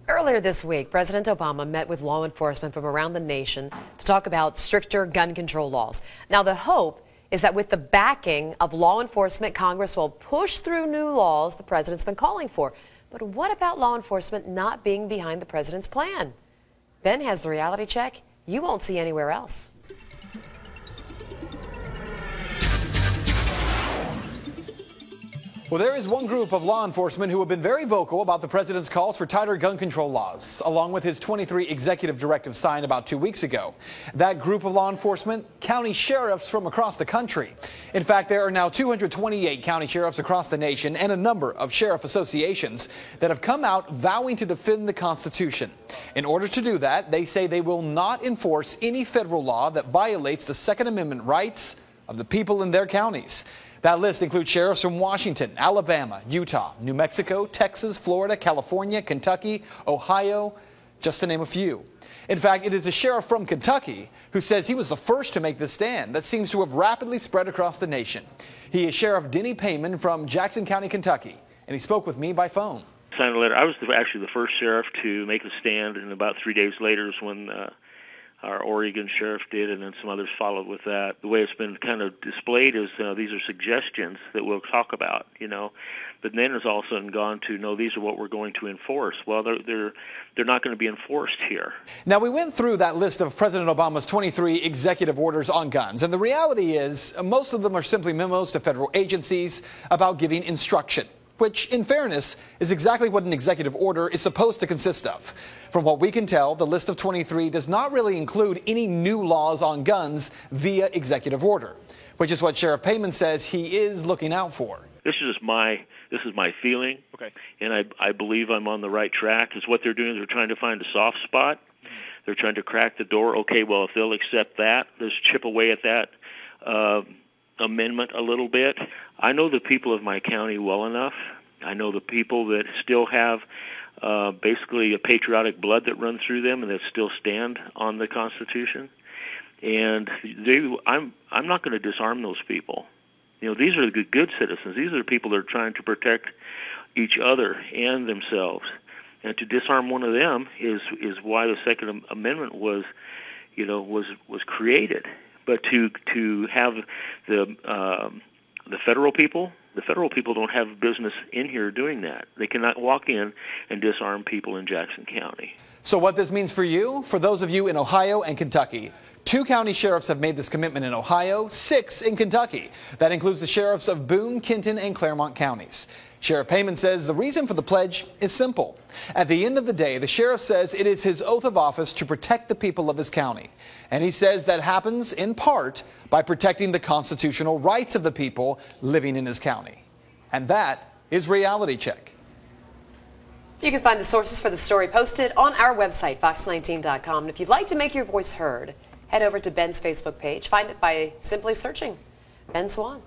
Earlier this week, President Obama met with law enforcement from around the nation to talk about stricter gun control laws. Now, the hope is that with the backing of law enforcement, Congress will push through new laws the president's been calling for. But what about law enforcement not being behind the president's plan? Ben has the reality check you won't see anywhere else. Well, there is one group of law enforcement who have been very vocal about the president's calls for tighter gun control laws, along with his 23 executive directives signed about 2 weeks ago. That group of law enforcement, county sheriffs from across the country. In fact, there are now 228 county sheriffs across the nation and a number of sheriff associations that have come out vowing to defend the Constitution. In order to do that, they say they will not enforce any federal law that violates the Second Amendment rights of the people in their counties. That list includes sheriffs from Washington, Alabama, Utah, New Mexico, Texas, Florida, California, Kentucky, Ohio, just to name a few. In fact, it is a sheriff from Kentucky who says he was the first to make this stand that seems to have rapidly spread across the nation. He is Sheriff Denny Payman from Jackson County, Kentucky, and he spoke with me by phone. Signed a letter. I was actually the first sheriff to make a stand, and about 3 days later is when our Oregon sheriff did, and then some others followed with that. The way it's been kind of displayed is these are suggestions that we'll talk about, but then it's all of a sudden gone to, no, these are what we're going to enforce. Well, they're not going to be enforced here. Now, we went through that list of President Obama's 23 executive orders on guns, and the reality is most of them are simply memos to federal agencies about giving instruction, which, in fairness, is exactly what an executive order is supposed to consist of. From what we can tell, the list of 23 does not really include any new laws on guns via executive order, which is what Sheriff Payman says he is looking out for. This is my feeling, okay, and I believe I'm on the right track. Is what they're doing. They're trying to find a soft spot. They're trying to crack the door. Okay, well, if they'll accept that, let's chip away at that amendment a little bit. I know the people of my county well enough. I know the people that still have basically a patriotic blood that runs through them and that still stand on the Constitution. And I'm not going to disarm those people. These are the good citizens. These are the people that are trying to protect each other and themselves. And to disarm one of them is why the Second Amendment was created. But to have the federal people don't have business in here doing that. They cannot walk in and disarm people in Jackson County. So what this means for you, for those of you in Ohio and Kentucky, 2 county sheriffs have made this commitment in Ohio, 6 in Kentucky. That includes the sheriffs of Boone, Kenton, and Claremont counties. Sheriff Payman says the reason for the pledge is simple. At the end of the day, the sheriff says it is his oath of office to protect the people of his county. And he says that happens in part by protecting the constitutional rights of the people living in his county. And that is Reality Check. You can find the sources for the story posted on our website, fox19.com. And if you'd like to make your voice heard, head over to Ben's Facebook page. Find it by simply searching Ben Swann.